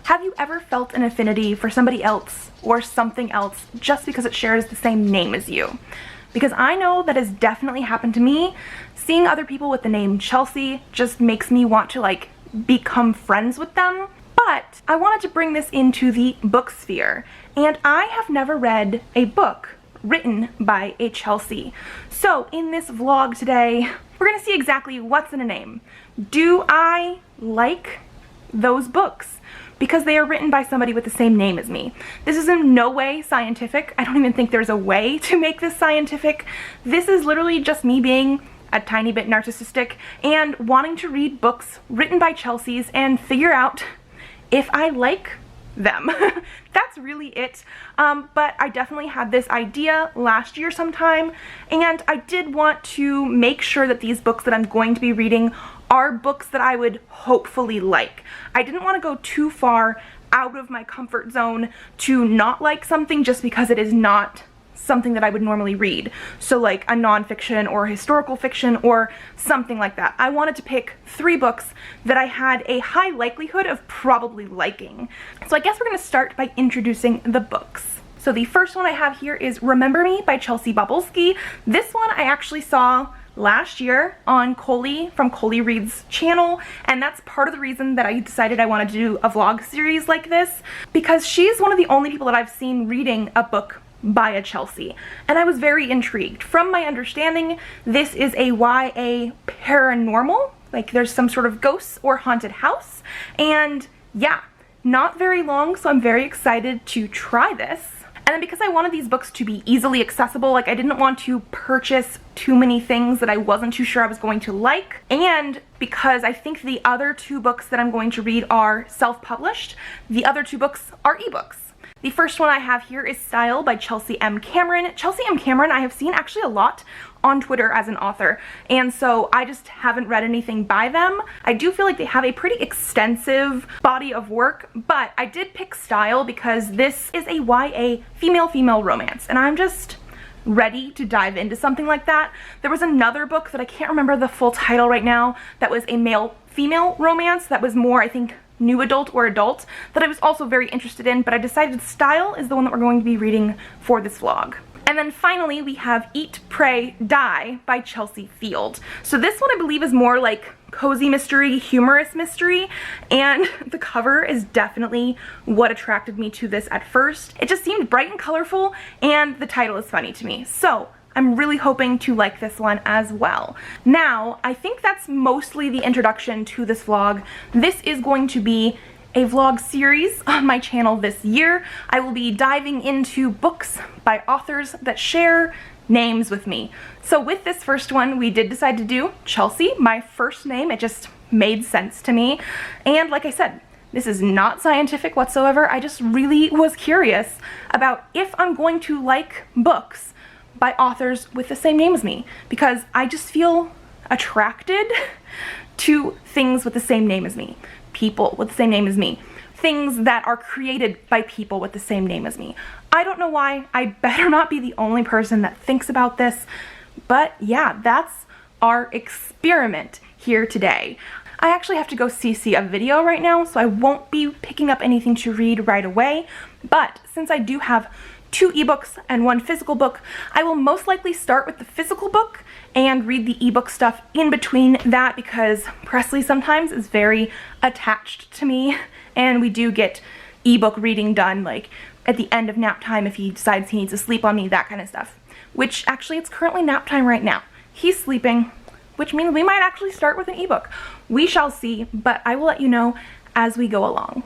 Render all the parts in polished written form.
Have you ever felt an affinity for somebody else or something else just because it shares the same name as you? Because I know that has definitely happened to me. Seeing other people with the name Chelsea just makes me want to like become friends with them. But I wanted to bring this into the book sphere, and I have never read a book written by a Chelsea. So in this vlog today, we're gonna see exactly what's in a name. Do I like those books because they are written by somebody with the same name as me? This is in no way scientific. I don't even think there's a way to make this scientific. This is literally just me being a tiny bit narcissistic and wanting to read books written by Chelseas and figure out if I like them. That's really it. But I definitely had this idea last year sometime, and I did want to make sure that these books that I'm going to be reading are books that I would hopefully like. I didn't want to go too far out of my comfort zone to not like something just because it is not something that I would normally read. So like a nonfiction or historical fiction or something like that. I wanted to pick 3 books that I had a high likelihood of probably liking. So I guess we're going to start by introducing the books. So the first one I have here is Remember Me by Chelsea Bobulski. This one I actually saw last year on Coley from Coley Reads channel, and that's part of the reason that I decided I wanted to do a vlog series like this, because she's one of the only people that I've seen reading a book by a Chelsea, and I was very intrigued. From my understanding, this is a YA paranormal, like there's some sort of ghosts or haunted house, and yeah, not very long, so I'm very excited to try this. And then because I wanted these books to be easily accessible, like I didn't want to purchase too many things that I wasn't too sure I was going to like, and because I think the other 2 books that I'm going to read are self-published, the other 2 books are ebooks. The first one I have here is Style by Chelsea M. Cameron. Chelsea M. Cameron I have seen actually a lot on Twitter as an author, and so I just haven't read anything by them. I do feel like they have a pretty extensive body of work, but I did pick Style because this is a YA female-female romance, and I'm just ready to dive into something like that. There was another book that I can't remember the full title right now that was a male-female romance that was more, I think, new adult or adult, that I was also very interested in, but I decided Style is the one that we're going to be reading for this vlog. And then finally we have Eat, Pray, Die by Chelsea Field. So this one I believe is more like cozy mystery, humorous mystery, and the cover is definitely what attracted me to this at first. It just seemed bright and colorful, and the title is funny to me. So I'm really hoping to like this one as well. Now, I think that's mostly the introduction to this vlog. This is going to be a vlog series on my channel this year. I will be diving into books by authors that share names with me. So with this first one, we did decide to do Chelsea, my first name. It just made sense to me. And like I said, this is not scientific whatsoever. I just really was curious about if I'm going to like books by authors with the same name as me, because I just feel attracted to things with the same name as me, people with the same name as me, things that are created by people with the same name as me. I don't know why. I better not be the only person that thinks about this, but yeah, that's our experiment here today. I actually have to go CC a video right now, so I won't be picking up anything to read right away, but since I do have 2 ebooks and 1 physical book, I will most likely start with the physical book and read the ebook stuff in between that, because Presley sometimes is very attached to me, and we do get ebook reading done like at the end of nap time if he decides he needs to sleep on me, that kind of stuff. Which actually it's currently nap time right now. He's sleeping, which means we might actually start with an ebook. We shall see, but I will let you know as we go along.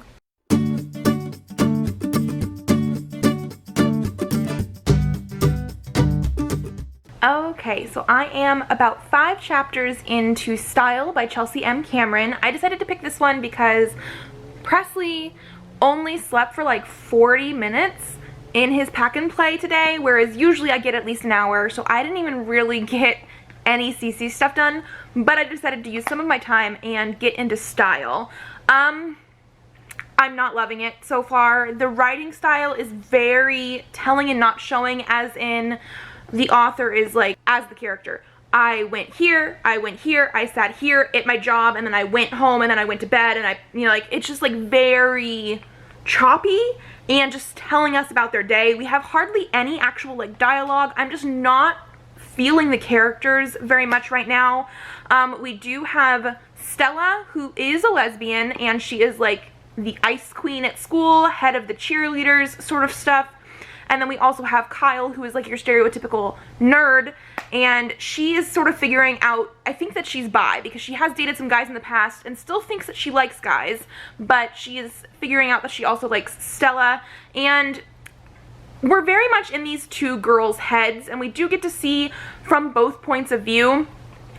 Okay, so I am about 5 chapters into Style by Chelsea M. Cameron. I decided to pick this one because Presley only slept for like 40 minutes in his pack and play today, whereas usually I get at least an hour, so I didn't even really get any CC stuff done, but I decided to use some of my time and get into Style. I'm not loving it so far. The writing style is very telling and not showing, as in the author is like as the character. I went here, I sat here at my job, and then I went home, and then I went to bed, and like, it's just like very choppy and just telling us about their day. We have hardly any actual like dialogue. I'm just not feeling the characters very much right now. We do have Stella, who is a lesbian, and she is like the ice queen at school, head of the cheerleaders sort of stuff. And then we also have Kyle, who is like your stereotypical nerd, and she is sort of figuring out, I think that she's bi, because she has dated some guys in the past and still thinks that she likes guys, but she is figuring out that she also likes Stella. And we're very much in these two girls' heads, and we do get to see from both points of view,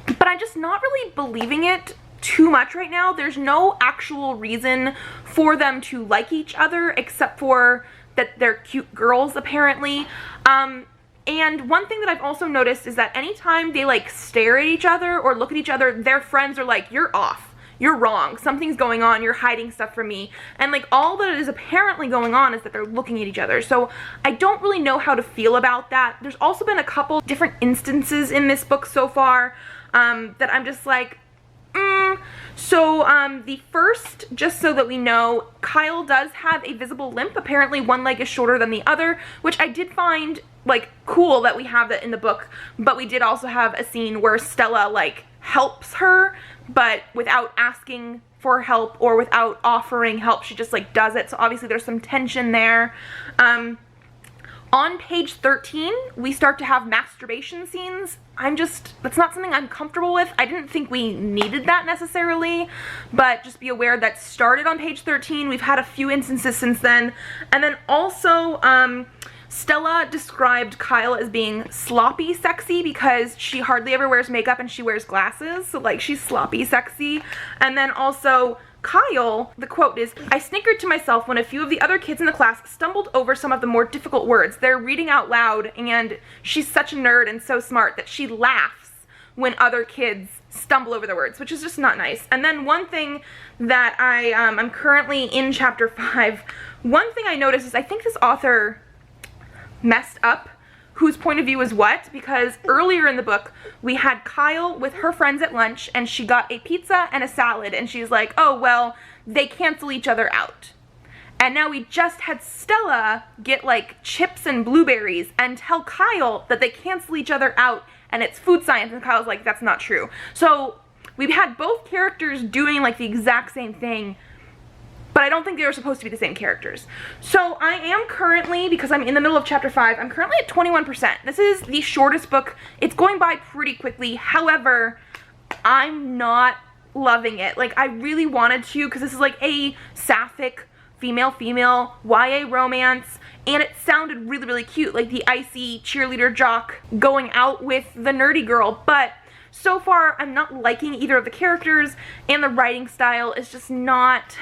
but I'm just not really believing it too much right now. There's no actual reason for them to like each other except for that they're cute girls, apparently. And one thing that I've also noticed is that anytime they like stare at each other or look at each other, their friends are like, you're off, you're wrong, something's going on, you're hiding stuff from me. And like all that is apparently going on is that they're looking at each other. So I don't really know how to feel about that. There's also been a couple different instances in this book so far that I'm just like, So the first, just so that we know, Kyle does have a visible limp. Apparently one leg is shorter than the other, which I did find like cool that we have that in the book. But we did also have a scene where Stella like helps her, but without asking for help or without offering help. She just like does it. So obviously there's some tension there. On page 13, we start to have masturbation scenes. That's not something I'm comfortable with. I didn't think we needed that necessarily, but just be aware that started on page 13. We've had a few instances since then. And then also, Stella described Kyle as being sloppy sexy because she hardly ever wears makeup and she wears glasses, so like she's sloppy sexy. And then also, Kyle, the quote is, "I snickered to myself when a few of the other kids in the class stumbled over some of the more difficult words. They're reading out loud, and she's such a nerd and so smart that she laughs when other kids stumble over the words," which is just not nice. And then one thing that I'm currently in chapter 5, one thing I noticed is I think this author messed up whose point of view is what, because earlier in the book we had Kyle with her friends at lunch and she got a pizza and a salad and she's like, oh well, they cancel each other out. And now we just had Stella get like chips and blueberries and tell Kyle that they cancel each other out and it's food science, and Kyle's like, that's not true. So we've had both characters doing like the exact same thing, but I don't think they were supposed to be the same characters. So I am currently, because I'm in the middle of chapter 5, I'm currently at 21%. This is the shortest book. It's going by pretty quickly. However, I'm not loving it. Like, I really wanted to, because this is like a sapphic female-female YA romance, and it sounded really, really cute. Like the icy cheerleader jock going out with the nerdy girl, but so far I'm not liking either of the characters, and the writing style is just not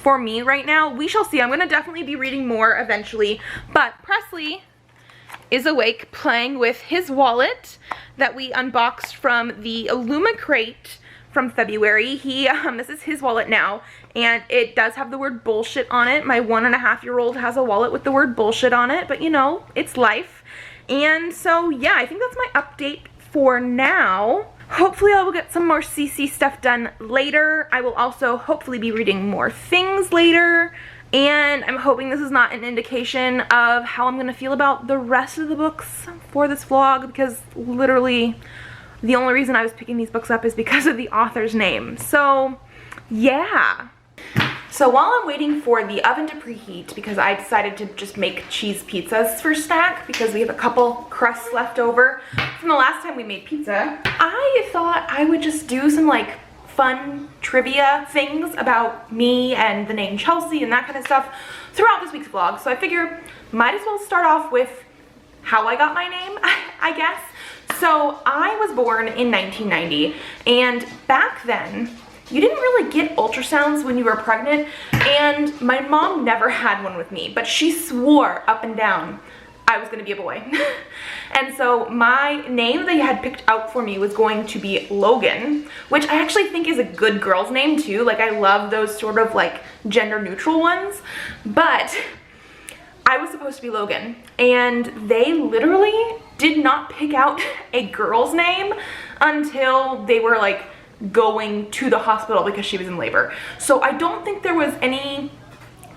for me right now. We shall see. I'm going to definitely be reading more eventually, but Presley is awake playing with his wallet that we unboxed from the Illuma crate from February. This is his wallet now, and it does have the word bullshit on it. My 1.5-year-old has a wallet with the word bullshit on it, but you know, it's life. And so yeah, I think that's my update for now. Hopefully I will get some more CC stuff done later. I will also hopefully be reading more things later, and I'm hoping this is not an indication of how I'm going to feel about the rest of the books for this vlog, because literally the only reason I was picking these books up is because of the author's name. So yeah. So while I'm waiting for the oven to preheat, because I decided to just make cheese pizzas for snack because we have a couple crusts left over from the last time we made pizza, I thought I would just do some like fun trivia things about me and the name Chelsea and that kind of stuff throughout this week's vlog. So I figure might as well start off with how I got my name, I guess. So I was born in 1990, and back then you didn't really get ultrasounds when you were pregnant, and my mom never had one with me, but she swore up and down I was gonna be a boy. And so my name they had picked out for me was going to be Logan, which I actually think is a good girl's name too. Like, I love those sort of like gender neutral ones, but I was supposed to be Logan, and they literally did not pick out a girl's name until they were like going to the hospital because she was in labor. So I don't think there was any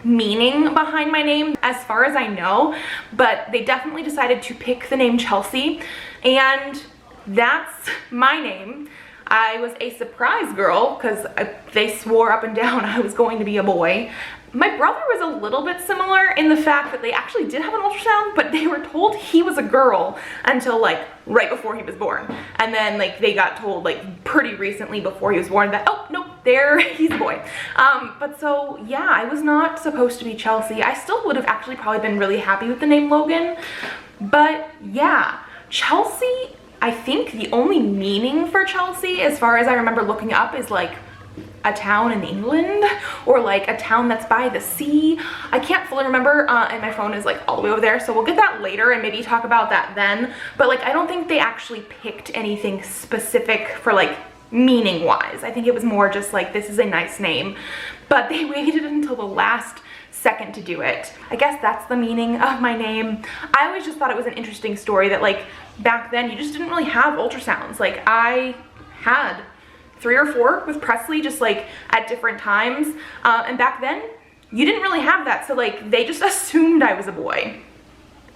meaning behind my name as far as I know, but they definitely decided to pick the name Chelsea, and that's my name. I was a surprise girl because they swore up and down I was going to be a boy. My brother was a little bit similar in the fact that they actually did have an ultrasound, but they were told he was a girl until like right before he was born. And then like they got told like pretty recently before he was born that, oh, nope, there, he's a boy. But so yeah, I was not supposed to be Chelsea. I still would have actually probably been really happy with the name Logan. But yeah, Chelsea, I think the only meaning for Chelsea, as far as I remember looking up, is like a town in England or like a town that's by the sea. I can't fully remember, and my phone is like all the way over there, so we'll get that later and maybe talk about that then. But like I don't think they actually picked anything specific for like meaning wise. I think it was more just like, this is a nice name, but they waited until the last second to do it. I guess that's the meaning of my name. I always just thought it was an interesting story that like back then you just didn't really have ultrasounds. Like I had 3 or 4 with Presley just like at different times, and back then you didn't really have that, so like they just assumed I was a boy.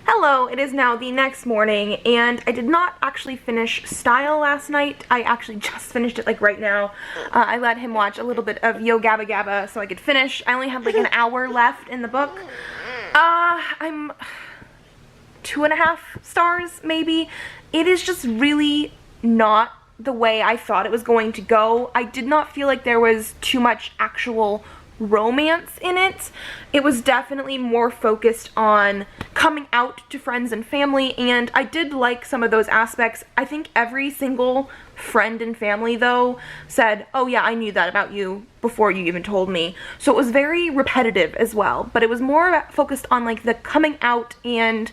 Hello, it is now the next morning, and I did not actually finish Style last night. I actually just finished it like right now. I let him watch a little bit of Yo Gabba Gabba so I could finish. I only had like an hour left in the book. I'm 2.5 stars maybe. It is just really not the way I thought it was going to go. I did not feel like there was too much actual romance in it. It was definitely more focused on coming out to friends and family, and I did like some of those aspects. I think every single friend and family though said, oh yeah, I knew that about you before you even told me. So it was very repetitive as well, but it was more focused on like the coming out, and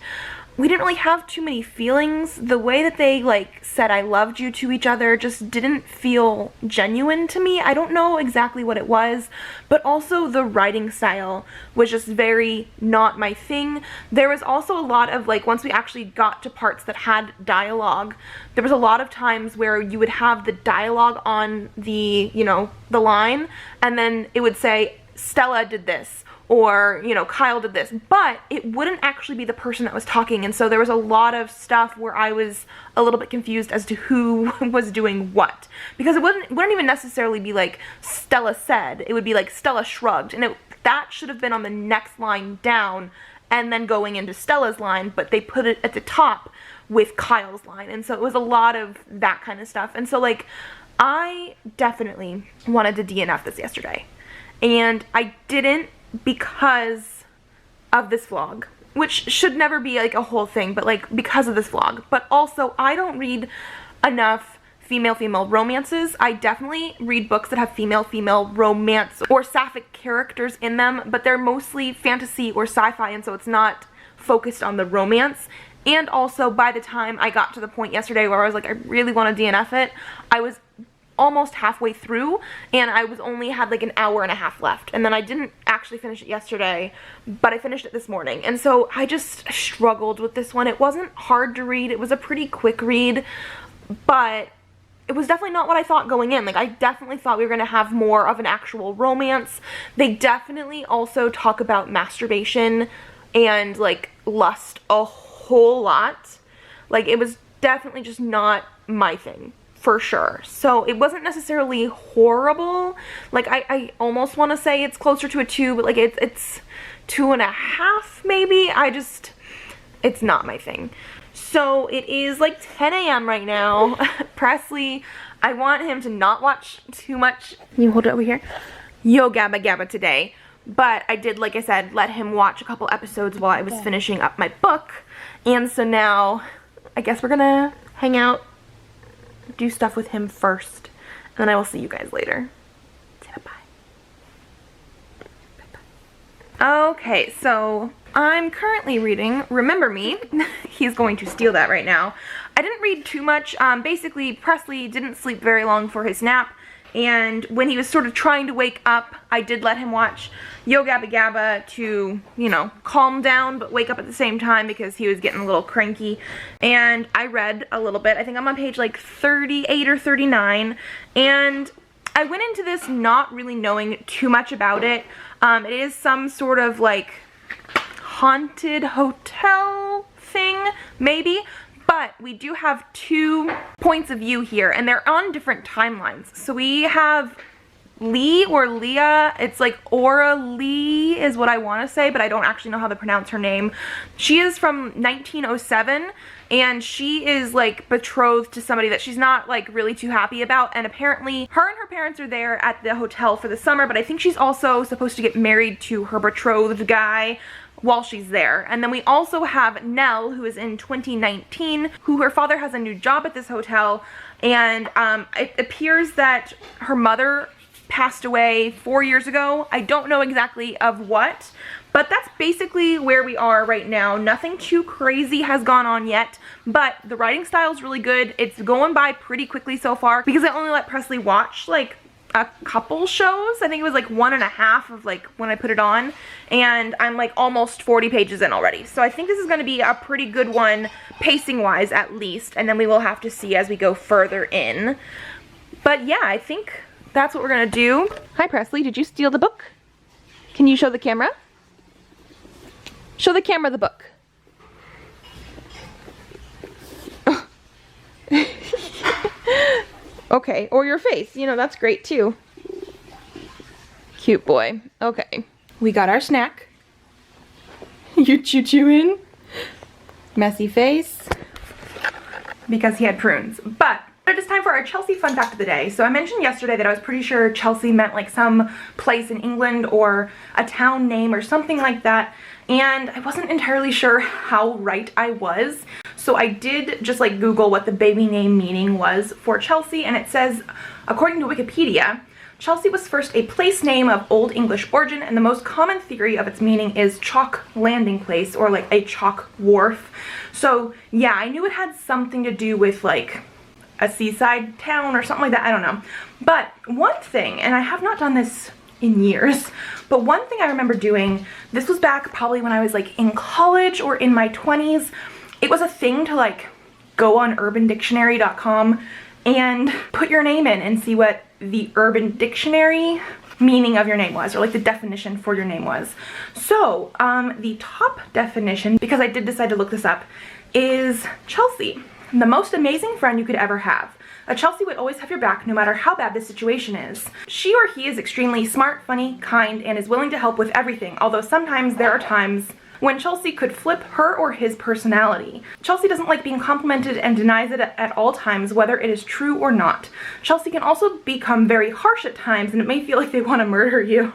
we didn't really have too many feelings. The way that they like said I loved you to each other just didn't feel genuine to me. I don't know exactly what it was, but also the writing style was just very not my thing. There was also a lot of like, once we actually got to parts that had dialogue, there was a lot of times where you would have the dialogue on the, you know, the line, and then it would say Stella did this, or, you know, Kyle did this, but it wouldn't actually be the person that was talking, and so there was a lot of stuff where I was a little bit confused as to who was doing what, because it wouldn't even necessarily be like Stella said, it would be like Stella shrugged, and that should have been on the next line down and then going into Stella's line, but they put it at the top with Kyle's line, and so it was a lot of that kind of stuff. And so like I definitely wanted to DNF this yesterday, and I didn't because of this vlog, which should never be like a whole thing, but like because of this vlog. But also I don't read enough female romances. I definitely read books that have female romance or sapphic characters in them, but they're mostly fantasy or sci-fi, and so it's not focused on the romance. And also by the time I got to the point yesterday where I was like, I really want to DNF it, I was almost halfway through, and I was only had like an hour and a half left, and then I didn't actually finish it yesterday, but I finished it this morning. And so I just struggled with this one. It wasn't hard to read, it was a pretty quick read, but it was definitely not what I thought going in. Like I definitely thought we were gonna have more of an actual romance. They definitely also talk about masturbation and like lust a whole lot. Like it was definitely just not my thing, for sure. So it wasn't necessarily horrible. Like I almost want to say it's closer to a 2, but like it's 2.5 maybe. It's not my thing. So it is like 10 a.m. right now. Presley, I want him to not watch too much. Can you hold it over here? Yo Gabba Gabba today. But I did, like I said, let him watch a couple episodes while I was finishing up my book. And so now I guess we're gonna hang out, do stuff with him first, and then I will see you guys later. Say bye. Bye-bye. Okay, so I'm currently reading Remember Me. He's going to steal that right now. I didn't read too much. Basically, Presley didn't sleep very long for his nap, And when he was sort of trying to wake up, I did let him watch Yo Gabba Gabba to, you know, calm down but wake up at the same time because he was getting a little cranky. And I read a little bit. I think I'm on page like 38 or 39. And I went into this not really knowing too much about it. It is some sort of like haunted hotel thing, maybe. But we do have 2 points of view here, and they're on different timelines. So we have Lee or Leah, it's like Aura Lee is what I want to say, but I don't actually know how to pronounce her name. She is from 1907, and she is like betrothed to somebody that she's not like really too happy about, and apparently her and her parents are there at the hotel for the summer, but I think she's also supposed to get married to her betrothed guy while she's there. And then we also have Nell, who is in 2019, who her father has a new job at this hotel, and it appears that her mother passed away 4 years ago. I don't know exactly of what, but that's basically where we are right now. Nothing too crazy has gone on yet, but the writing style is really good. It's going by pretty quickly so far because I only let Presley watch like a couple shows. I think it was like 1.5 of like when I put it on, and I'm like almost 40 pages in already. So I think this is going to be a pretty good one, pacing wise at least, and then we will have to see as we go further in. But yeah, I think that's what we're going to do. Hi Presley, did you steal the book? Can you show the camera? Show the camera the book. Okay, or your face, you know, that's great too. Cute boy. Okay, we got our snack. You chewing? Messy face. Because he had prunes. But it is time for our Chelsea fun fact of the day. So I mentioned yesterday that I was pretty sure Chelsea meant like some place in England or a town name or something like that. And I wasn't entirely sure how right I was. So I did just like Google what the baby name meaning was for Chelsea, and it says, according to Wikipedia, Chelsea was first a place name of Old English origin, and the most common theory of its meaning is chalk landing place, or like a chalk wharf. So yeah, I knew it had something to do with like a seaside town or something like that, I don't know. But one thing, and I have not done this in years, but one thing I remember doing, this was back probably when I was like in college or in my 20s, it was a thing to like go on urbandictionary.com and put your name in and see what the Urban Dictionary meaning of your name was, or like the definition for your name was. So the top definition, because I did decide to look this up, is Chelsea, the most amazing friend you could ever have. A Chelsea would always have your back no matter how bad the situation is. She or he is extremely smart, funny, kind, and is willing to help with everything, although sometimes there are times when Chelsea could flip her or his personality. Chelsea doesn't like being complimented and denies it at all times, whether it is true or not. Chelsea can also become very harsh at times, and it may feel like they want to murder you.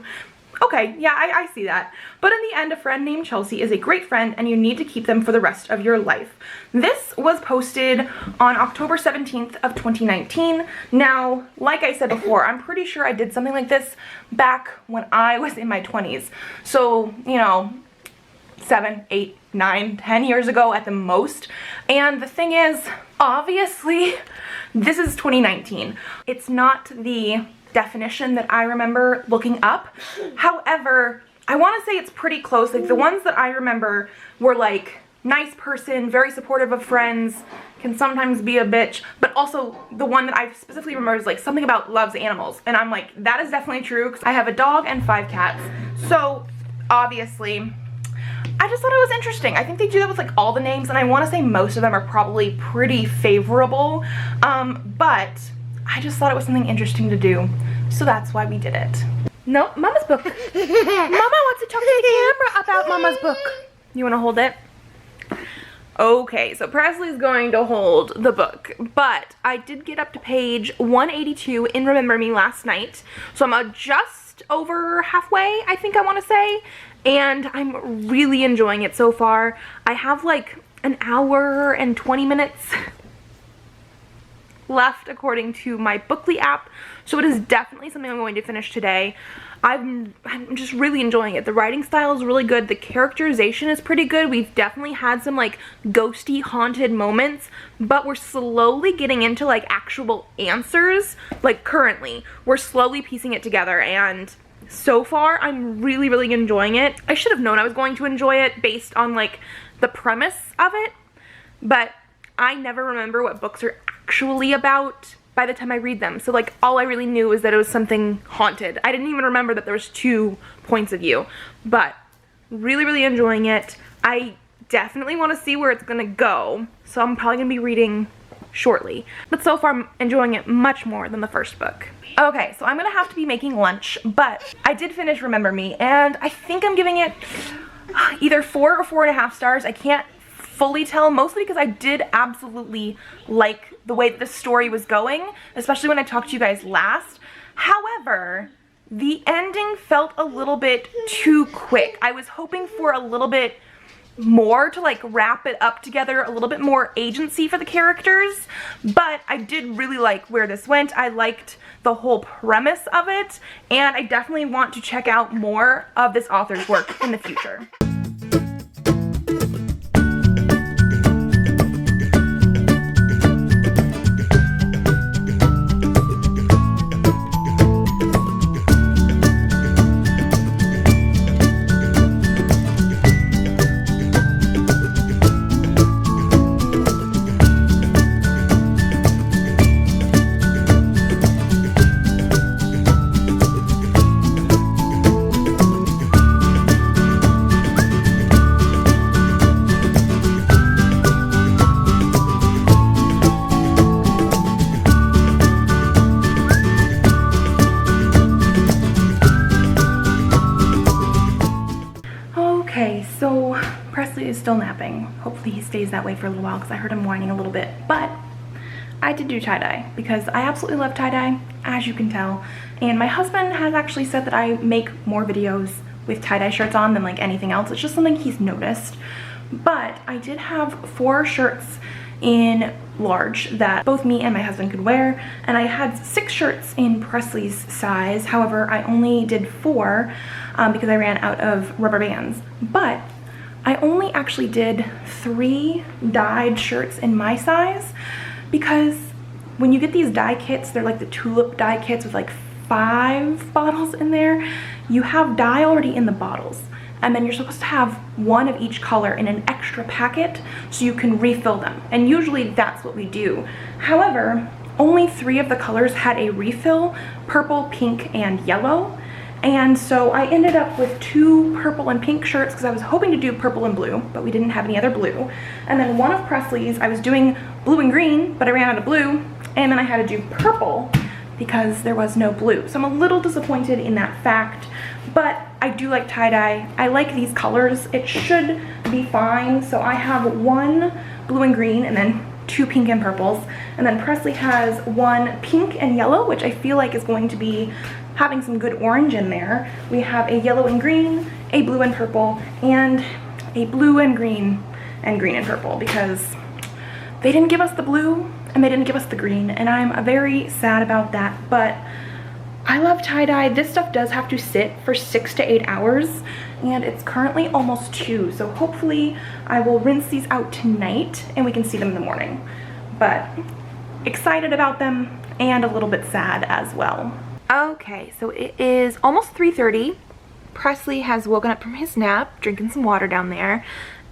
Okay, yeah, I see that. But in the end, a friend named Chelsea is a great friend, and you need to keep them for the rest of your life. This was posted on October 17th of 2019. Now, like I said before, I'm pretty sure I did something like this back when I was in my 20s. So, you know, 7, 8, 9, 10 years ago at the most. And the thing is, obviously, this is 2019. It's not the definition that I remember looking up. However, I want to say it's pretty close. Like the ones that I remember were like nice person, very supportive of friends, can sometimes be a bitch, but also the one that I specifically remember is like something about loves animals. And I'm like, that is definitely true because I have a dog and 5 cats. So obviously, I just thought it was interesting. I think they do that with like all the names, and I want to say most of them are probably pretty favorable, but I just thought it was something interesting to do, so that's why we did it. No, Mama's book. Mama wants to talk to the camera about Mama's book. You want to hold it? Okay, so Presley's going to hold the book, but I did get up to page 182 in Remember Me last night, so I'm just over halfway, I think I want to say, and I'm really enjoying it so far. I have like an hour and 20 minutes left according to my Bookly app, so it is definitely something I'm going to finish today. I'm just really enjoying it. The writing style is really good. The characterization is pretty good. We've definitely had some like ghosty, haunted moments, but we're slowly getting into like actual answers. Like currently, we're slowly piecing it together, and so far I'm really, really enjoying it. I should have known I was going to enjoy it based on like the premise of it, but I never remember what books are actually about by the time I read them. So like all I really knew is that it was something haunted. I didn't even remember that there was 2 points of view, but really, really enjoying it. I definitely want to see where it's gonna go, so I'm probably gonna be reading shortly, but so far I'm enjoying it much more than the first book. Okay, so I'm gonna have to be making lunch, but I did finish Remember Me, and I think I'm giving it either 4 or 4.5 stars. I can't fully tell, mostly because I did absolutely like the way that the story was going, especially when I talked to you guys last. However, the ending felt a little bit too quick. I was hoping for a little bit more to like wrap it up together, a little bit more agency for the characters, but I did really like where this went. I liked the whole premise of it, and I definitely want to check out more of this author's work in the future. Okay, so Presley is still napping. Hopefully he stays that way for a little while because I heard him whining a little bit. But I did do tie-dye because I absolutely love tie-dye, as you can tell. And my husband has actually said that I make more videos with tie-dye shirts on than like anything else. It's just something he's noticed. But I did have 4 shirts in large that both me and my husband could wear, and I had 6 shirts in Presley's size. However, I only did 4 because I ran out of rubber bands. But I only actually did 3 dyed shirts in my size, because when you get these dye kits, they're like the tulip dye kits with like 5 bottles in there. You have dye already in the bottles, and then you're supposed to have 1 of each color in an extra packet so you can refill them, and usually that's what we do. However, only 3 of the colors had a refill: purple, pink, and yellow. And so I ended up with 2 purple and pink shirts because I was hoping to do purple and blue, but we didn't have any other blue. And then one of Presley's, I was doing blue and green, but I ran out of blue, and then I had to do purple because there was no blue. So I'm a little disappointed in that fact, but I do like tie-dye. I like these colors. It should be fine. So I have 1 blue and green and then 2 pink and purples. And then Presley has 1 pink and yellow, which I feel like is going to be having some good orange in there. We have a yellow and green, a blue and purple, and a blue and green and purple, because they didn't give us the blue and they didn't give us the green, and I'm very sad about that. But I love tie-dye. This stuff does have to sit for 6 to 8 hours, and it's currently almost 2, so hopefully I will rinse these out tonight and we can see them in the morning. But excited about them and a little bit sad as well. Okay, so it is almost 3:30. Presley has woken up from his nap, drinking some water down there,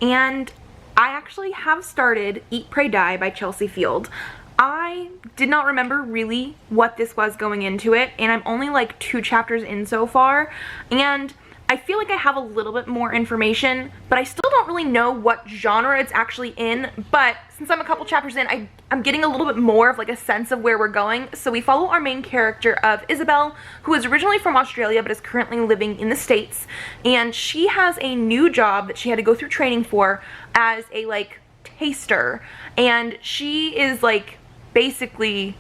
and I actually have started Eat, Pray, Die by Chelsea Field. I did not remember really what this was going into it, and I'm only like 2 chapters in so far, and I feel like I have a little bit more information, but I still don't really know what genre it's actually in. But since I'm a couple chapters in, I'm getting a little bit more of like a sense of where we're going. So we follow our main character of Isabel, who is originally from Australia but is currently living in the States, and she has a new job that she had to go through training for as a like taster, and she is like basically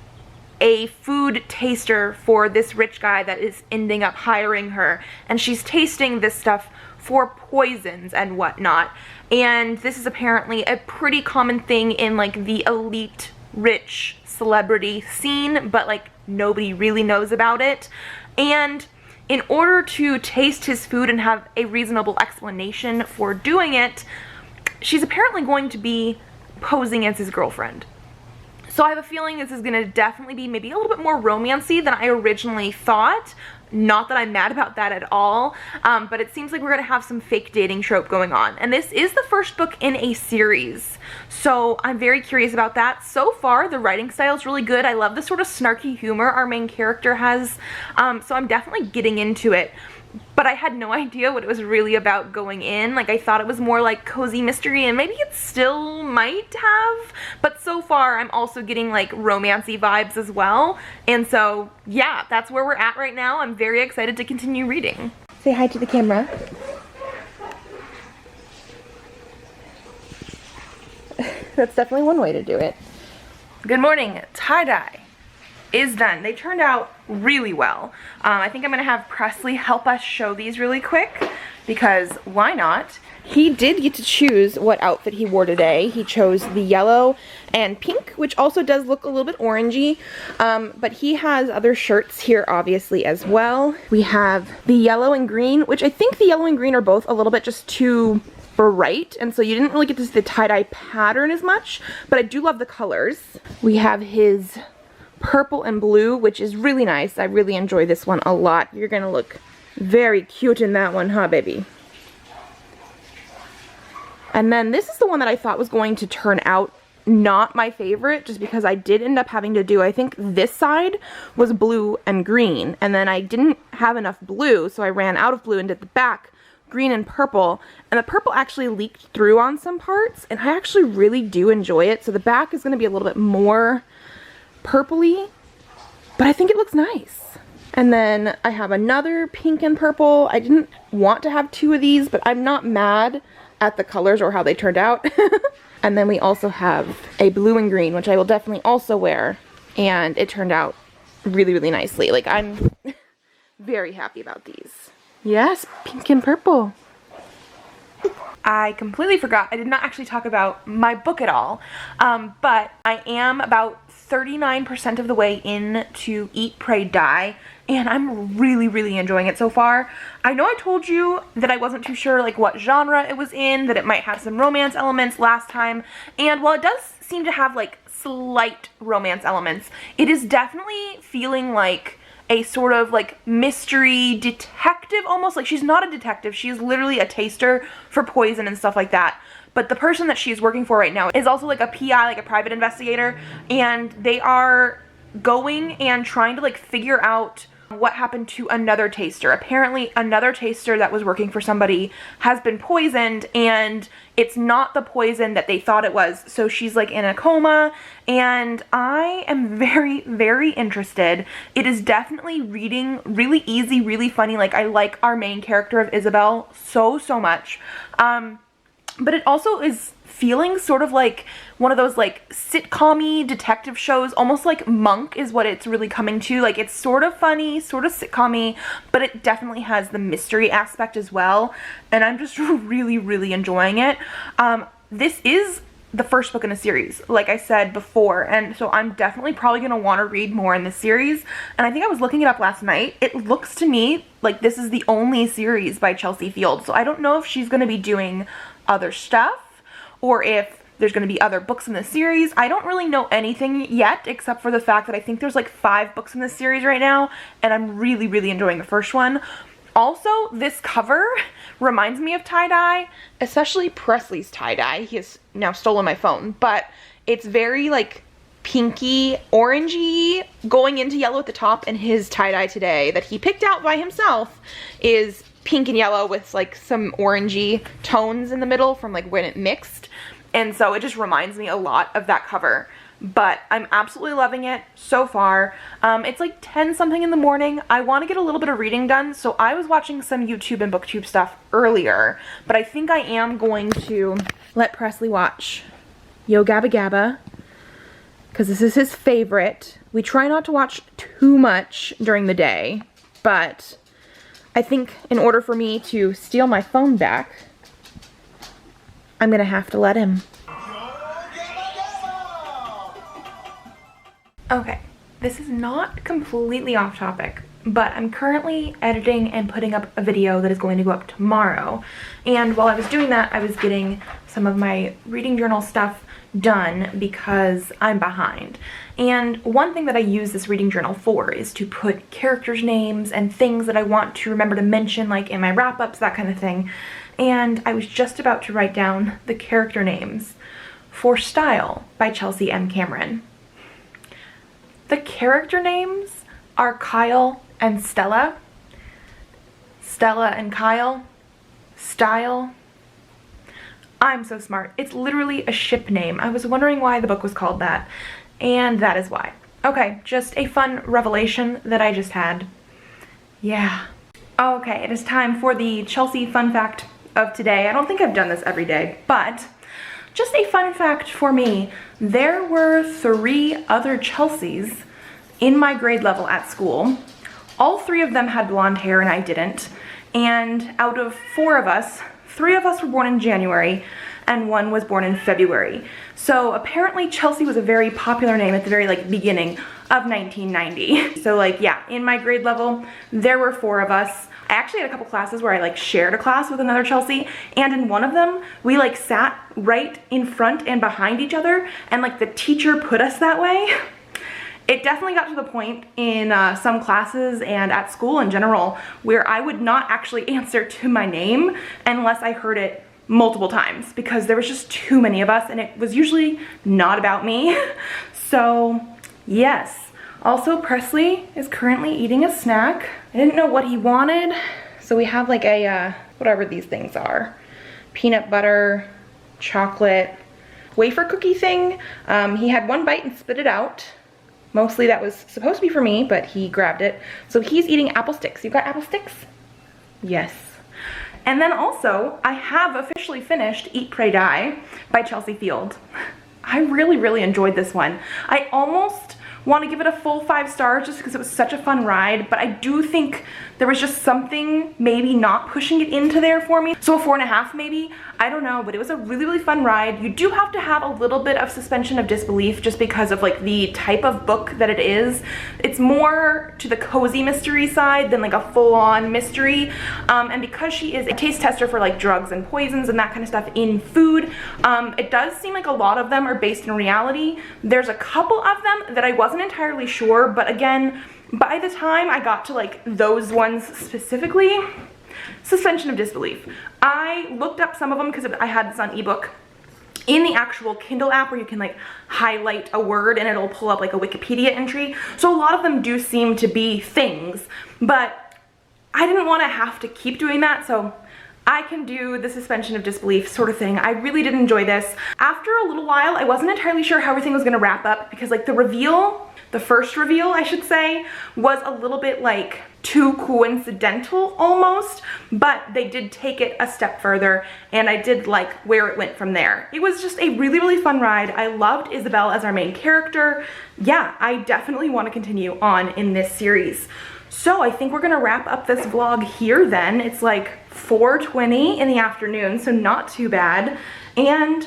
a food taster for this rich guy that is ending up hiring her, and she's tasting this stuff for poisons and whatnot. And this is apparently a pretty common thing in like the elite rich celebrity scene, but like nobody really knows about it. And in order to taste his food and have a reasonable explanation for doing it, she's apparently going to be posing as his girlfriend. So I have a feeling this is going to definitely be maybe a little bit more romancy than I originally thought. Not that I'm mad about that at all, but it seems like we're going to have some fake dating trope going on. And this is the first book in a series, so I'm very curious about that. So far, the writing style is really good. I love the sort of snarky humor our main character has, so I'm definitely getting into it. But I had no idea what it was really about going in. Like, I thought it was more like cozy mystery, and maybe it still might have, but so far I'm also getting like romancy vibes as well. And so yeah, that's where we're at right now. I'm very excited to continue reading. Say hi to the camera. That's definitely one way to do it. Good morning. Tie-dye is done. They turned out really well. I think I'm gonna have Presley help us show these really quick, because why not? He did get to choose what outfit he wore today. He chose the yellow and pink, which also does look a little bit orangey, but he has other shirts here obviously as well. We have the yellow and green, which I think the yellow and green are both a little bit just too bright, and so you didn't really get to see the tie-dye pattern as much, but I do love the colors. We have his purple and blue, which is really nice. I really enjoy this one a lot. You're gonna look very cute in that one, huh, baby? And then this is the one that I thought was going to turn out not my favorite, just because I did end up having to do, I think this side was blue and green, and then I didn't have enough blue, so I ran out of blue and did the back green and purple, and the purple actually leaked through on some parts, and I actually really do enjoy it. So the back is going to be a little bit more purpley, but I think it looks nice. And then I have another pink and purple. I didn't want to have two of these, but I'm not mad at the colors or how they turned out. And then we also have a blue and green, which I will definitely also wear, and it turned out really, really nicely. Like, I'm very happy about these. Yes, pink and purple. I completely forgot. I did not actually talk about my book at all, but I am about 39% of the way into Eat, Pray, Die, and I'm really, really enjoying it so far. I know I told you that I wasn't too sure like what genre it was in, that it might have some romance elements last time, and while it does seem to have like slight romance elements, it is definitely feeling like a sort of like mystery detective almost. Like, she's not a detective, she's literally a taster for poison and stuff like that. But the person that she's working for right now is also like a PI, like a private investigator, and they are going and trying to like figure out what happened to another taster. Apparently another taster that was working for somebody has been poisoned, and it's not the poison that they thought it was. So she's like in a coma, and I am very, very interested. It is definitely reading really easy, really funny. Like, I like our main character of Isabel so, so much. But it also is feeling sort of like one of those like sitcom-y detective shows, almost like Monk is what it's really coming to. Like, it's sort of funny, sort of sitcom-y, but it definitely has the mystery aspect as well, and I'm just really, really enjoying it. This is the first book in a series, like I said before, and so I'm definitely probably going to want to read more in this series. And I think I was looking it up last night. It looks to me like this is the only series by Chelsea Field, so I don't know if she's going to be doing other stuff or if there's going to be other books in the series. I don't really know anything yet, except for the fact that I think there's like 5 books in this series right now, and I'm really, really enjoying the first one. Also, this cover reminds me of tie-dye, especially Presley's tie-dye. He has now stolen my phone, but it's very like pinky, orangey, going into yellow at the top, and his tie-dye today that he picked out by himself is pink and yellow with like some orangey tones in the middle from like when it mixed, and so it just reminds me a lot of that cover. But I'm absolutely loving it so far. It's like 10 something in the morning. I want to get a little bit of reading done, so I was watching some YouTube and booktube stuff earlier, but I think I am going to let Presley watch Yo Gabba Gabba, because this is his favorite. We try not to watch too much during the day, but I think in order for me to steal my phone back, I'm gonna have to let him. Okay, this is not completely off topic, but I'm currently editing and putting up a video that is going to go up tomorrow. And while I was doing that, I was getting some of my reading journal stuff done because I'm behind. And one thing that I use this reading journal for is to put characters' names and things that I want to remember to mention, like in my wrap-ups, that kind of thing. And I was just about to write down the character names for Style by Chelsea M. Cameron. The character names are Kyle and Stella, Stella and Kyle, Style. I'm so smart. It's literally a ship name. I was wondering why the book was called that, and that is why. Okay, just a fun revelation that I just had. Yeah. Okay, it is time for the Chelsea fun fact of today. I don't think I've done this every day, but just a fun fact for me. There were 3 other Chelseas in my grade level at school. All 3 of them had blonde hair and I didn't. And out of 4 of us, 3 of us were born in January and 1 was born in February. So apparently Chelsea was a very popular name at the very beginning of 1990. So yeah, in my grade level, there were 4 of us. I actually had a couple classes where I shared a class with another Chelsea, and in one of them, we sat right in front and behind each other, and the teacher put us that way. It definitely got to the point in some classes and at school in general where I would not actually answer to my name unless I heard it multiple times, because there was just too many of us and it was usually not about me. So yes. Also, Presley is currently eating a snack. I didn't know what he wanted, so we have a whatever these things are, peanut butter, chocolate, wafer cookie thing. He had 1 bite and spit it out. Mostly that was supposed to be for me, but he grabbed it. So he's eating apple sticks. You got apple sticks? Yes. And then also, I have officially finished Eat, Pray, Die by Chelsea Field. I really enjoyed this one. I almost want to give it a full 5 stars just because it was such a fun ride, but I do think there was just something maybe not pushing it into there for me. So a 4.5 maybe, I don't know, but it was a really fun ride. You do have to have a little bit of suspension of disbelief just because of the type of book that it is. It's more to the cozy mystery side than a full-on mystery, and because she is a taste tester for drugs and poisons and that kind of stuff in food, it does seem like a lot of them are based in reality. There's a couple of them that I wasn't entirely sure, but again, by the time I got to those ones specifically, suspension of disbelief. I looked up some of them because I had this on ebook in the actual Kindle app where you can highlight a word and it'll pull up a Wikipedia entry. So a lot of them do seem to be things, but I didn't want to have to keep doing that, so I can do the suspension of disbelief sort of thing. I really did enjoy this. After a little while, I wasn't entirely sure how everything was going to wrap up because the reveal, the first reveal I should say, was a little bit too coincidental almost, but they did take it a step further and I did like where it went from there. It was just a really fun ride. I loved Isabel as our main character. Yeah, I definitely want to continue on in this series. So I think we're gonna wrap up this vlog here then. It's 4:20 in the afternoon, so not too bad. And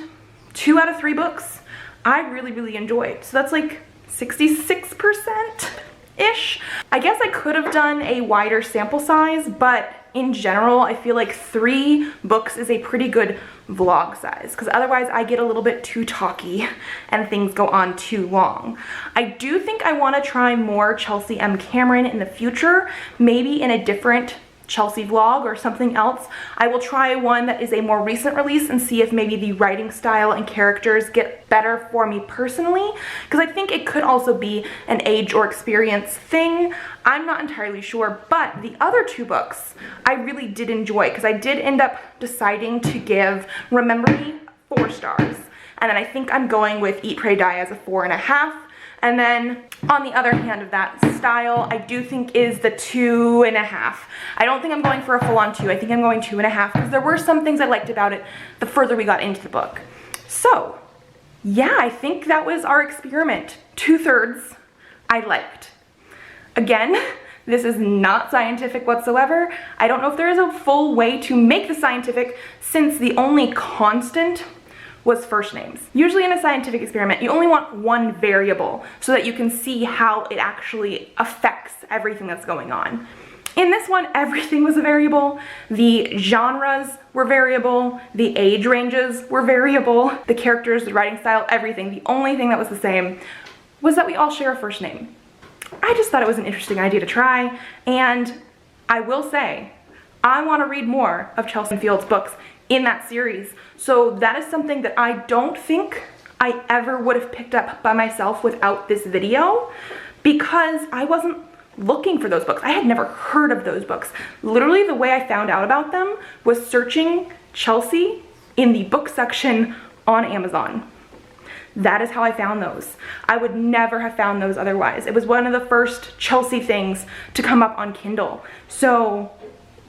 2 out of 3 books I really enjoyed. So that's 66%-ish. I guess I could have done a wider sample size, but in general, I feel 3 books is a pretty good vlog size because otherwise I get a little bit too talky and things go on too long. I do think I want to try more Chelsea M. Cameron in the future, maybe in a different Chelsea vlog or something else. I will try one that is a more recent release and see if maybe the writing style and characters get better for me personally, because I think it could also be an age or experience thing. I'm not entirely sure, but the other 2 books I really did enjoy because I did end up deciding to give Remember Me 4 stars, and then I think I'm going with Eat, Pray, Die as a 4.5. And then on the other hand of that, Style, I do think is the 2.5. I don't think I'm going for a full-on 2. I think I'm going 2.5 because there were some things I liked about it the further we got into the book. So yeah, I think that was our experiment. 2/3 I liked. Again, this is not scientific whatsoever. I don't know if there is a full way to make the scientific, since the only constant was first names. Usually in a scientific experiment, you only want one variable so that you can see how it actually affects everything that's going on. In this one, everything was a variable. The genres were variable. The age ranges were variable. The characters, the writing style, everything. The only thing that was the same was that we all share a first name. I just thought it was an interesting idea to try, and I will say, I want to read more of Chelsea Field's books in that series. So that is something that I don't think I ever would have picked up by myself without this video, because I wasn't looking for those books. I had never heard of those books. Literally the way I found out about them was searching Chelsea in the book section on Amazon. That is how I found those. I would never have found those otherwise. It was one of the first Chelsea things to come up on Kindle. So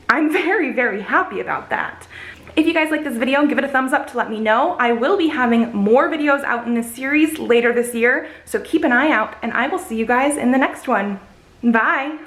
I'm very, very happy about that. If you guys like this video, give it a thumbs up to let me know. I will be having more videos out in this series later this year, so keep an eye out, and I will see you guys in the next one. Bye.